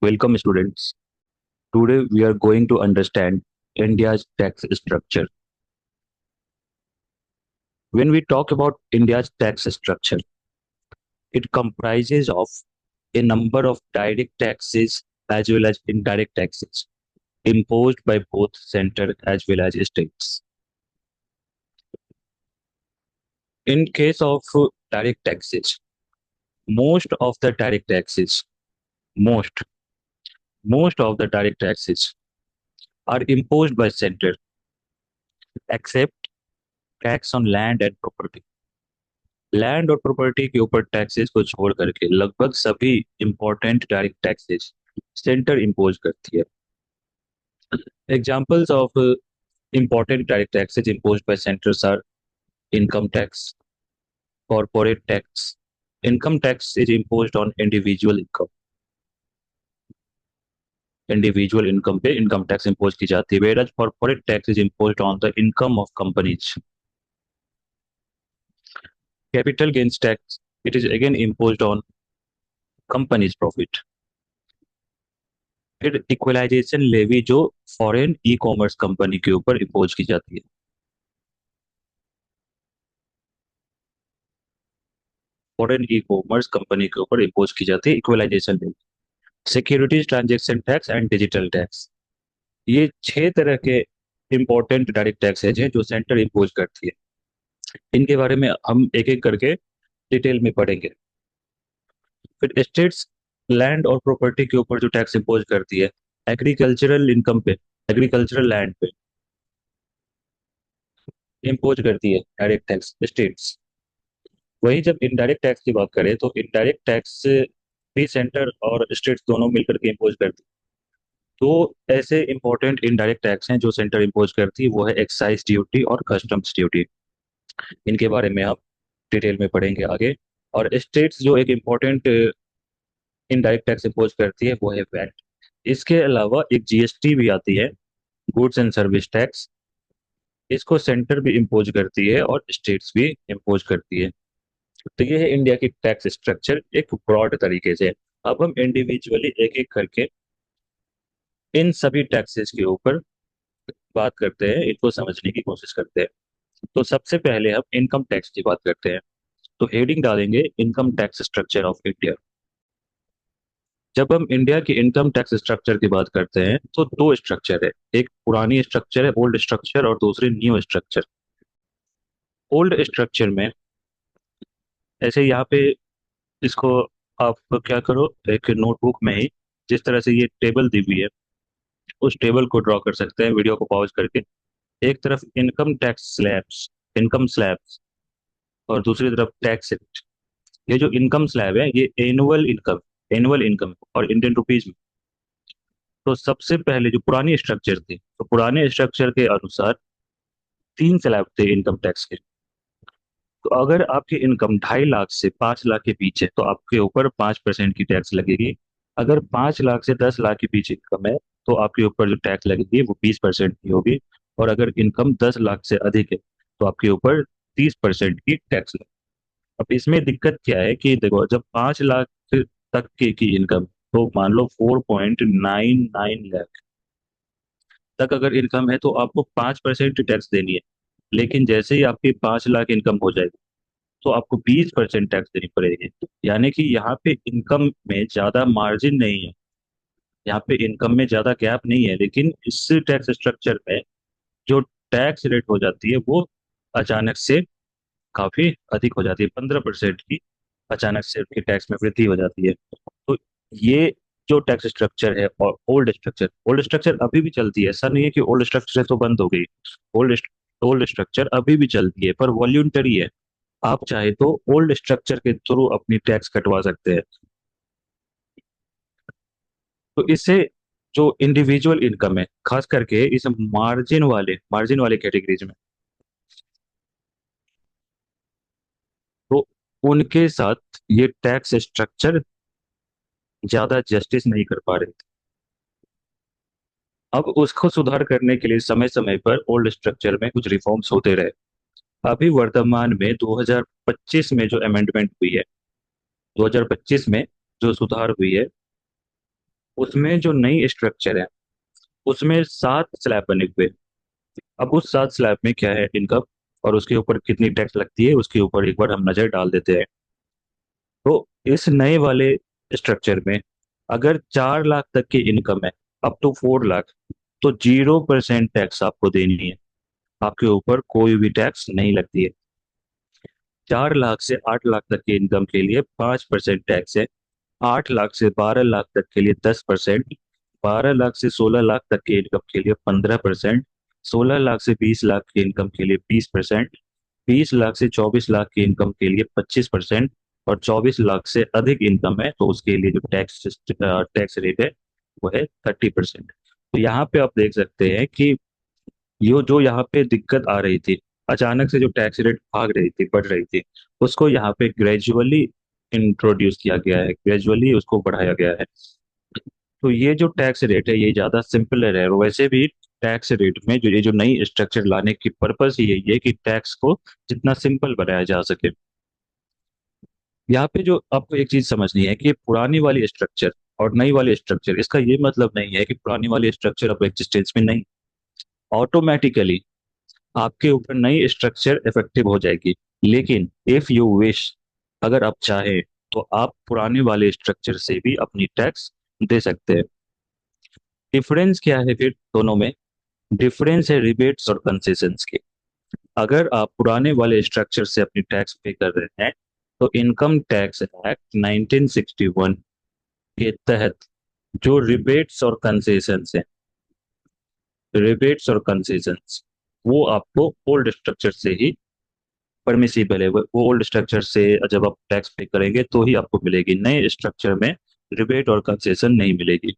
Welcome, students. Today we are going to understand India's tax structure. When we talk about India's tax structure, it comprises of a number of direct taxes as well as indirect taxes imposed by both center as well as states. In case of direct taxes, most of the direct taxes, most, most of the direct taxes are imposed by center except tax on land and property. Land और property के ऊपर taxes को छोड़ करके लगभग सभी important direct taxes centre impose करती है. Examples of important direct taxes imposed by centres are income tax, corporate tax. Income tax is imposed on individual income पे इनकम टैक्स इम्पोज की जाती है, whereas corporate tax is imposed on the income of companies. Capital gains tax, it is again imposed on companies profit. फिर equalisation levy जो foreign e commerce company के ऊपर impose की जाती है. फॉरेन ई कॉमर्स कंपनी के ऊपर impose की जाती है equalisation levy. Securities transaction tax and digital tax, ये छह तरह के इंपॉर्टेंट डायरेक्ट टैक्सेज हैं जो सेंटर इम्पोज करती है. इनके बारे में हम एक एक करके डिटेल में पढ़ेंगे. फिर स्टेट्स लैंड और प्रॉपर्टी के ऊपर जो टैक्स इम्पोज करती है, एग्रीकल्चरल इनकम पे, एग्रीकल्चरल लैंड पे इम्पोज करती है डायरेक्ट टैक्स स्टेट्स. वहीं जब इनडायरेक्ट टैक्स की बात करें तो इनडायरेक्ट टैक्स भी सेंटर और स्टेट्स दोनों मिलकर के इम्पोज करती है. तो ऐसे इंपॉर्टेंट इनडायरेक्ट टैक्स हैं जो सेंटर इम्पोज करती है, वो है एक्साइज ड्यूटी और कस्टम्स ड्यूटी. इनके बारे में आप डिटेल में पढ़ेंगे आगे. और स्टेट्स जो एक इम्पॉर्टेंट इनडायरेक्ट टैक्स इम्पोज करती है वो है वैट. इसके अलावा एक जीएसटी भी आती है, गुड्स एंड सर्विस टैक्स. इसको सेंटर भी इम्पोज करती है और स्टेट्स भी इम्पोज करती है. तो ये है इंडिया की टैक्स स्ट्रक्चर एक ब्रॉड तरीके से. अब हम इंडिविजुअली एक एक करके इन सभी टैक्सेस के ऊपर बात करते हैं, इनको समझने की कोशिश करते हैं. तो सबसे पहले हम इनकम टैक्स की बात करते हैं. तो हेडिंग डालेंगे income tax structure of India. जब हम इंडिया की इनकम टैक्स स्ट्रक्चर की बात करते हैं तो दो स्ट्रक्चर है, एक पुरानी स्ट्रक्चर है ओल्ड स्ट्रक्चर और दूसरी न्यू स्ट्रक्चर. ओल्ड स्ट्रक्चर में ऐसे यहाँ पे इसको आप क्या करो, एक नोटबुक में ही जिस तरह से ये टेबल दी हुई है उस टेबल को ड्रॉ कर सकते हैं वीडियो को पॉज करके. एक तरफ इनकम स्लैब्स और दूसरी तरफ टैक्स रेट. ये जो इनकम स्लैब है ये एनुअल इनकम और इंडियन रुपीज में. तो सबसे पहले जो पुरानी स्ट्रक्चर थी, तो पुराने स्ट्रक्चर के अनुसार तीन स्लैब थे इनकम टैक्स के. तो अगर आपकी इनकम 2.5 लाख से 5 लाख के बीच है तो आपके ऊपर 5% की टैक्स लगेगी. अगर 5 लाख से 10 लाख के बीच इनकम है तो आपके ऊपर जो टैक्स लगेगी वो 20% की होगी. और अगर इनकम 10 लाख से अधिक है तो आपके ऊपर 30% की टैक्स लगेगी. अब इसमें दिक्कत क्या है कि देखो, जब 5 लाख तक की इनकम, तो मान लो 4.99 लाख तक अगर इनकम है तो आपको 5% टैक्स देनी है. लेकिन जैसे ही आपकी 5 लाख इनकम हो जाएगी तो आपको 20% टैक्स देनी पड़ेगी. यानी कि यहाँ पे इनकम में ज्यादा मार्जिन नहीं है, यहाँ पे इनकम में ज्यादा गैप नहीं है, लेकिन इस टैक्स स्ट्रक्चर में जो टैक्स रेट हो जाती है वो अचानक से काफी अधिक हो जाती है. 15% की अचानक से उनकी टैक्स में वृद्धि हो जाती है. तो ये जो टैक्स स्ट्रक्चर है और ओल्ड स्ट्रक्चर अभी भी चलती है, ऐसा नहीं है कि ओल्ड स्ट्रक्चर तो बंद हो गई. ओल्ड ओल्ड स्ट्रक्चर अभी भी चलती है पर वॉल्यूंटरी है. आप चाहे तो ओल्ड स्ट्रक्चर के थ्रू अपनी टैक्स कटवा सकते हैं. तो इससे जो इंडिविजुअल इनकम है खास करके इस मार्जिन वाले कैटेगरीज में, तो उनके साथ ये टैक्स स्ट्रक्चर ज्यादा जस्टिस नहीं कर पा रहे थे. अब उसको सुधार करने के लिए समय समय पर ओल्ड स्ट्रक्चर में कुछ रिफॉर्म्स होते रहे. अभी वर्तमान में 2025 में जो अमेंडमेंट हुई है, 2025 में जो सुधार हुई है उसमें जो नई स्ट्रक्चर है उसमें 7 स्लैब बने हुए हैं। अब उस 7 स्लैब में क्या है इनकम और उसके ऊपर कितनी टैक्स लगती है उसके ऊपर एक बार हम नजर डाल देते हैं। तो इस नए वाले स्ट्रक्चर में अगर 4 लाख तक की इनकम है, अप टू 4 लाख, तो 0% टैक्स आपको देनी है। आपके ऊपर कोई भी टैक्स नहीं लगती है। 4 लाख से 8 लाख तक की इनकम के लिए 5% टैक्स है। 8 लाख से 12 लाख तक के लिए 10%। 12 लाख से 16 लाख तक की इनकम के लिए 15%। 16 लाख से 20 लाख की इनकम के लिए 20%। 20 लाख से 24 लाख की इनकम के लिए 25%। और 24 लाख से अधिक इनकम है तो उसके लिए जो टैक्स रेट है वो है 30%। तो यहाँ पे आप देख सकते हैं कि यो जो यहाँ पे दिक्कत आ रही थी, अचानक से जो टैक्स रेट भाग रही थी बढ़ रही थी, उसको यहाँ पे ग्रेजुअली इंट्रोड्यूस किया गया है, ग्रेजुअली उसको बढ़ाया गया है। तो ये जो टैक्स रेट है ये ज्यादा सिंपल है। और वैसे भी टैक्स रेट में जो ये जो नई स्ट्रक्चर लाने की पर्पस ही यही है कि टैक्स को जितना सिंपल बनाया जा सके। यहाँ पे जो आपको एक चीज समझनी है कि पुरानी वाली स्ट्रक्चर और नई वाली स्ट्रक्चर, इसका ये मतलब नहीं है कि पुरानी वाली स्ट्रक्चर अब एग्जिस्टेंस में नहीं। ऑटोमेटिकली आपके ऊपर नई स्ट्रक्चर इफेक्टिव हो जाएगी। लेकिन इफ यू विश, अगर आप चाहें तो आप पुराने वाले स्ट्रक्चर से भी अपनी टैक्स दे सकते हैं। डिफरेंस क्या है फिर दोनों में? डिफरेंस है रिबेट्स और कंसेशंस के। अगर आप पुराने वाले स्ट्रक्चर से अपनी टैक्स पे कर रहे हैं तो इनकम टैक्स एक्ट 1961 के तहत जो रिबेट्स और कंसेशंस हैं, रिबेट्स और कंसेशंस, वो आपको ओल्ड स्ट्रक्चर से ही परमिसिबल है। वो ओल्ड स्ट्रक्चर से जब आप टैक्स पे करेंगे तो ही आपको मिलेगी, नए स्ट्रक्चर में रिबेट और कंसेशन नहीं मिलेगी।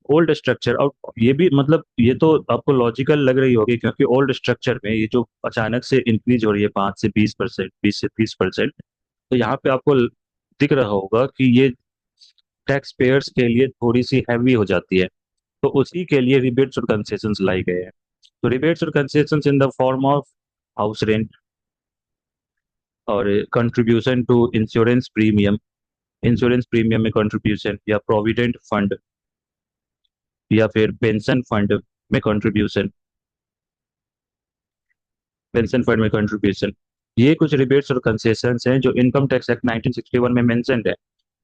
ओल्ड स्ट्रक्चर, और ये भी मतलब ये तो आपको लॉजिकल लग रही होगी क्योंकि ओल्ड स्ट्रक्चर में ये जो अचानक से इंक्रीज हो रही है 5 से 20%, 20 से 30%, तो यहाँ पे आपको दिख रहा होगा कि ये टैक्स पेयर्स के लिए थोड़ी सी हैवी हो जाती है। तो उसी के लिए रिबेट्स और कंसेशंस लाई गए हैं। तो रिबेट्स और concessions in the form of house rent, और contribution to insurance premium, insurance premium में कंट्रीब्यूशन, या प्रोविडेंट फंड, या फिर पेंशन फंड में कंट्रीब्यूशन, पेंशन फंड में कंट्रीब्यूशन। ये कुछ रिबेट्स और कंसेशंस हैं जो इनकम टैक्स एक्ट 1961 में मेंशन्ड है।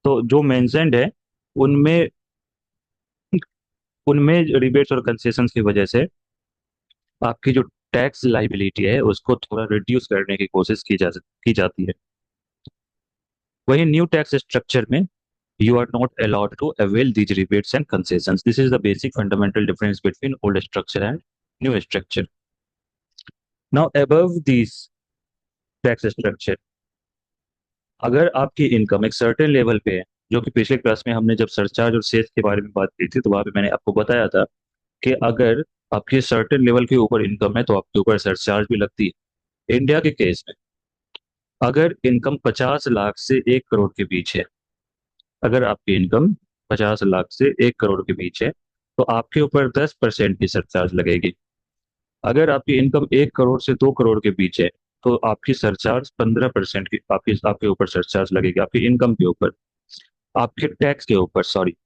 तो जो मेंशन्ड है उनमें उनमें रिबेट्स और कंसेशंस की वजह से आपकी जो टैक्स लाइबिलिटी है उसको थोड़ा रिड्यूस करने की कोशिश की जाती है। वही न्यू टैक्स स्ट्रक्चर में you are not allowed to avail these rebates and concessions. This is the basic fundamental difference between old structure and new structure. Now, above these tax structure, अगर आपकी इनकम एक certain level पे है, जो कि पिछले class में हमने जब सरचार्ज और सेस के बारे में बात की थी तो वहां पे मैंने आपको बताया था कि अगर आपकी सर्टेन लेवल के ऊपर इनकम है तो आपके ऊपर सरचार्ज भी लगती है। इंडिया के केस में अगर इनकम 50 लाख से 1 करोड़ के बीच है, अगर आपकी इनकम 50 लाख से 1 करोड़ के बीच है तो आपके ऊपर 10% की सरचार्ज लगेगी। अगर आपकी इनकम 1 करोड़ से 2 करोड़ के बीच है तो आपकी सरचार्ज 15% की आपकी आपके ऊपर सरचार्ज लगेगी, आपकी इनकम के ऊपर, आपके टैक्स के ऊपर, सॉरी।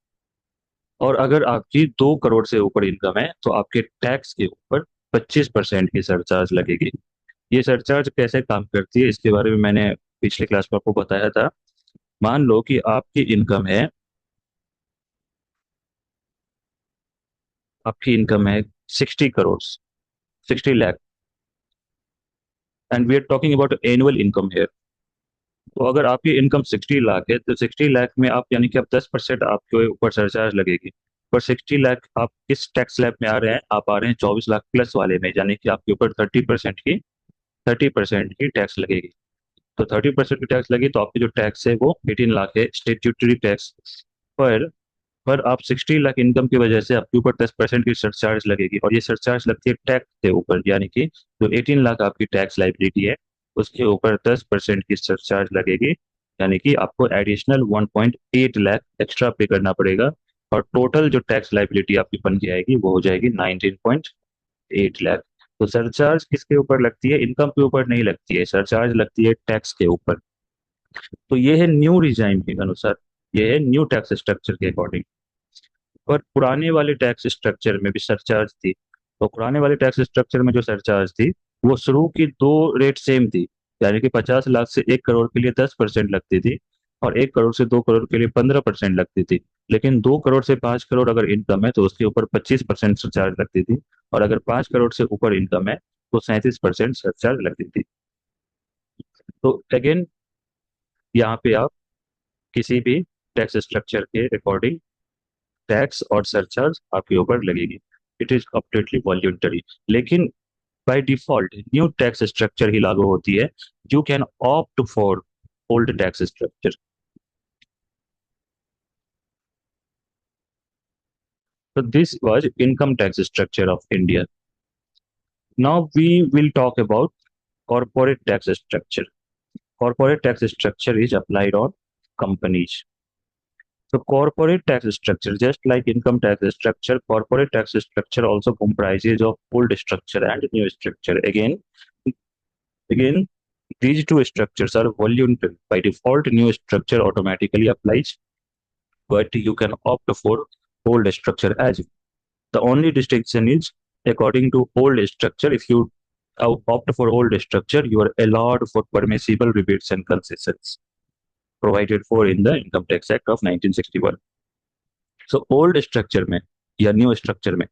और अगर आपकी 2 करोड़ से ऊपर इनकम है तो आपके टैक्स के ऊपर 25% की सरचार्ज लगेगी। ये सरचार्ज कैसे काम करती है इसके बारे में मैंने पिछले क्लास में आपको बताया था। मान लो कि आपकी इनकम है 60 crore, 60 lakh, and we are talking about annual income here. तो अगर आपकी इनकम 60 लाख है तो 60 लाख में आप यानी कि आप 10% आपके ऊपर सरचार्ज लगेगी। पर 60 लाख आप किस टैक्स स्लैब में आ रहे हैं? आप आ रहे हैं 24 लाख प्लस वाले में, यानी कि आपके ऊपर 30% की टैक्स लगेगी। तो 30% की टैक्स लगी तो आपकी जो टैक्स है वो 18 लाख है, स्टेट्यूटरी टैक्स। पर पर आप 60 लाख इनकम की वजह से आपके ऊपर 10% की सरचार्ज लगेगी, और ये सरचार्ज लगती है टैक्स के ऊपर, यानी कि जो 18 लाख आपकी टैक्स लाइबिलिटी है उसके ऊपर 10% की सरचार्ज लगेगी, यानी कि आपको एडिशनल 1.8 लाख एक्स्ट्रा पे करना पड़ेगा। और टोटल जो टैक्स लाइबिलिटी आपकी बन के आएगी वो हो जाएगी 19.8 लाख। तो सरचार्ज किसके ऊपर लगती है? इनकम के ऊपर नहीं लगती है, सरचार्ज लगती है टैक्स के ऊपर। तो ये है न्यू रिजाइम के अनुसार, ये है न्यू टैक्स स्ट्रक्चर के अकॉर्डिंग। पर पुराने वाले टैक्स स्ट्रक्चर में भी सरचार्ज थी। तो पुराने वाले टैक्स स्ट्रक्चर में जो सरचार्ज थी, वो शुरू की दो रेट सेम थी। यानी कि 50 लाख से 1 करोड़ के लिए 10% लगती थी, और 1 करोड़ से 2 करोड़ के लिए 15% लगती थी। लेकिन 2 करोड़ से 5 करोड़ अगर इनकम है तो उसके ऊपर 25% सरचार्ज लगती थी, और अगर 5 करोड़ से ऊपर इनकम है तो 37% सरचार्ज लगती थी। तो अगेन, यहाँ पे आप किसी भी टैक्स स्ट्रक्चर के अकॉर्डिंग टैक्स और सरचार्ज आपके ऊपर लगेगी। It is completely voluntary. लेकिन by default new tax structure ही लागू होती है। You can opt for old tax structure. So this was income tax structure of India. Now we will talk about corporate tax structure. Corporate tax structure is applied on companies. So corporate tax structure, just like income tax structure, corporate tax structure also comprises of old structure and new structure. Again, these two structures are voluntary. By default, new structure automatically applies, but you can opt for old structure as well. The only distinction is, according to old structure, if you opt for old structure, you are allowed for permissible rebates and concessions provided for in the Income Tax Act of 1961. So old structure में या new structure में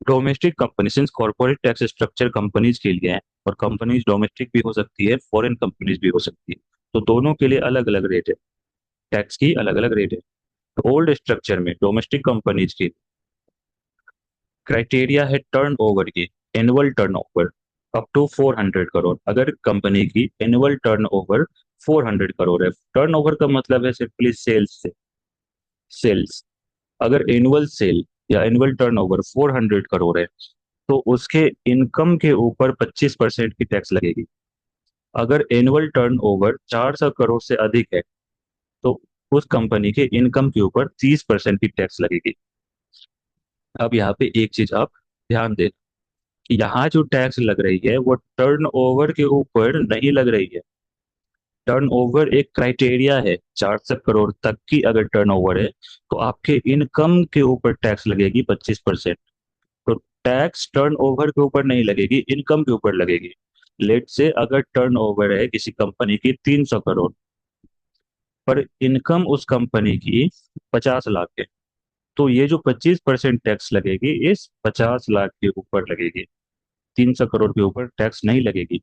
domestic company, since corporate tax structure companies के लिए है, और companies domestic भी हो सकती है, फॉरेन कंपनीज भी हो सकती है, तो दोनों के लिए अलग अलग रेट है, टैक्स की अलग अलग रेट है। तो ओल्ड स्ट्रक्चर में डोमेस्टिक कंपनीज की क्राइटेरिया है टर्न ओवर की, annual turn over up to 400 crore. अगर कंपनी की एनुअल टर्न ओवर 400 करोड़ है, टर्न ओवर का मतलब है सिंपली सेल्स से, सेल्स। अगर एनुअल सेल या एनुअल टर्नओवर 400 करोड़ है, तो उसके इनकम के ऊपर 25% की टैक्स लगेगी। अगर एनुअल टर्नओवर 400 करोड़ से अधिक है, तो उस कंपनी के इनकम के ऊपर 30% की टैक्स लगेगी। अब यहाँ पे एक चीज आप ध्यान दें कि यहाँ जो टैक्स लग रही है वो टर्नओवर के ऊपर नहीं लग रही है। टर्नओवर एक क्राइटेरिया है, 400 करोड़ तक की अगर टर्नओवर है तो आपके इनकम के ऊपर टैक्स लगेगी 25%। तो टैक्स टर्नओवर के ऊपर नहीं लगेगी, इनकम के ऊपर लगेगी। लेट से अगर टर्नओवर है किसी कंपनी की 300 करोड़, पर इनकम उस कंपनी की 50 लाख है, तो ये जो 25% टैक्स लगेगी इस 50 लाख के ऊपर लगेगी। 300 करोड़ के ऊपर टैक्स नहीं लगेगी,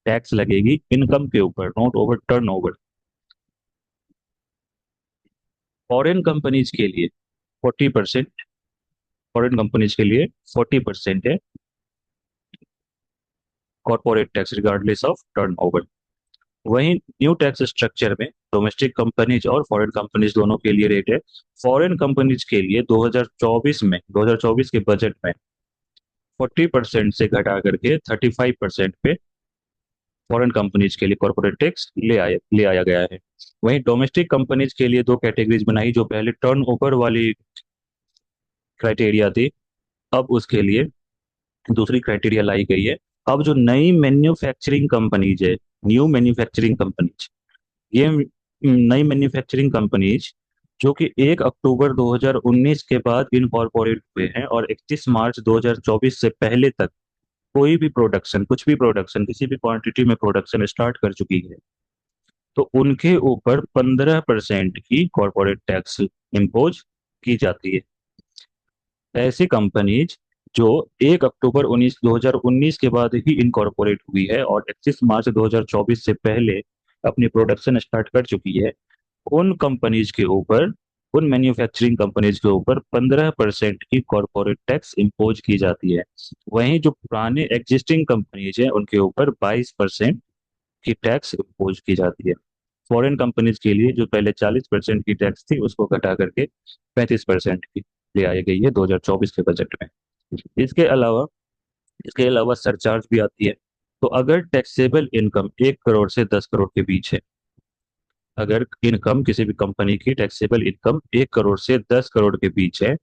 टैक्स लगेगी इनकम के ऊपर, not over turnover. Foreign companies के लिए 40%, फॉरेन कंपनीज के लिए 40% है corporate tax regardless of turnover. वहीं न्यू टैक्स स्ट्रक्चर में डोमेस्टिक कंपनीज और फॉरेन कंपनीज दोनों के लिए रेट है। फॉरेन कंपनीज के लिए 2024 के बजट में 40% से घटा करके 35% पे फॉरेन कंपनीज के लिए कॉर्पोरेट टैक्स ले आया गया है। वहीं डोमेस्टिक कंपनीज के लिए दो कैटेगरीज बनाई, जो पहले टर्न ओवर वाली क्राइटेरिया थी, अब उसके लिए दूसरी क्राइटेरिया लाई गई है। अब जो नई मैन्युफैक्चरिंग कंपनीज है, न्यू मैन्युफैक्चरिंग कंपनीज, ये नई मैन्युफैक्चरिंग कंपनीज जो कि 1 अक्टूबर 2019 के बाद इनकॉर्पोरेट हुए हैं और 31 मार्च 2024 से पहले तक कोई भी प्रोडक्शन, कुछ भी प्रोडक्शन, किसी भी क्वांटिटी में प्रोडक्शन स्टार्ट कर चुकी है, तो उनके ऊपर 15% की कॉर्पोरेट टैक्स इम्पोज की जाती है। ऐसी कंपनीज जो 1 अक्टूबर 2019 के बाद ही इनकॉर्पोरेट हुई है और 31 मार्च 2024 से पहले अपनी प्रोडक्शन स्टार्ट कर चुकी है, उन कंपनीज के ऊपर, उन मैन्युफैक्चरिंग कंपनीज के ऊपर 15% की कॉर्पोरेट टैक्स इम्पोज की जाती है। वहीं जो पुराने एग्जिस्टिंग कंपनीज हैं उनके ऊपर 22% की टैक्स इम्पोज की जाती है। फॉरेन कंपनीज के लिए जो पहले 40% की टैक्स थी उसको घटा करके 35% की ले आई गई है 2024 के बजट में। इसके अलावा इसके अलावा सरचार्ज भी आती है। तो अगर टैक्सेबल इनकम 1 करोड़ से 10 करोड़ के बीच है, अगर इनकम किसी भी कंपनी की टैक्सेबल इनकम 1 करोड़ से 10 करोड़ के बीच है,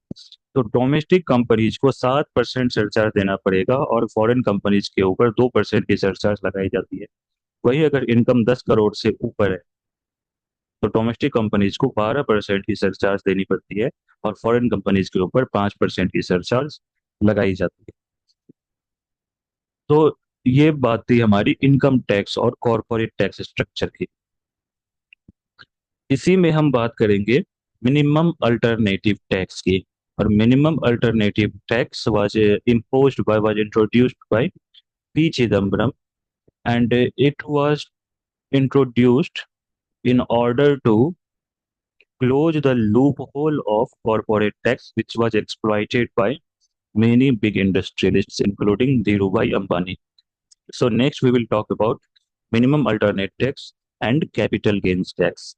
तो डोमेस्टिक कंपनीज को 7% सरचार्ज देना पड़ेगा और फॉरेन कंपनीज के ऊपर 2% की सरचार्ज लगाई जाती है। वही अगर इनकम 10 करोड़ से ऊपर है, तो डोमेस्टिक कंपनीज को 12% की सरचार्ज देनी पड़ती है और फॉरेन कंपनीज के ऊपर 5% की सरचार्ज लगाई जाती है। तो ये बात थी हमारी इनकम टैक्स और कॉरपोरेट टैक्स स्ट्रक्चर की। इसी में हम बात करेंगे मिनिमम अल्टरनेटिव टैक्स की। और minimum alternative tax was introduced by P Chidambaram, and it was introduced in order to close the loophole of corporate tax, which was exploited by many big industrialists, including Dhirubhai Ambani. So next we will talk about minimum alternate tax and capital gains tax.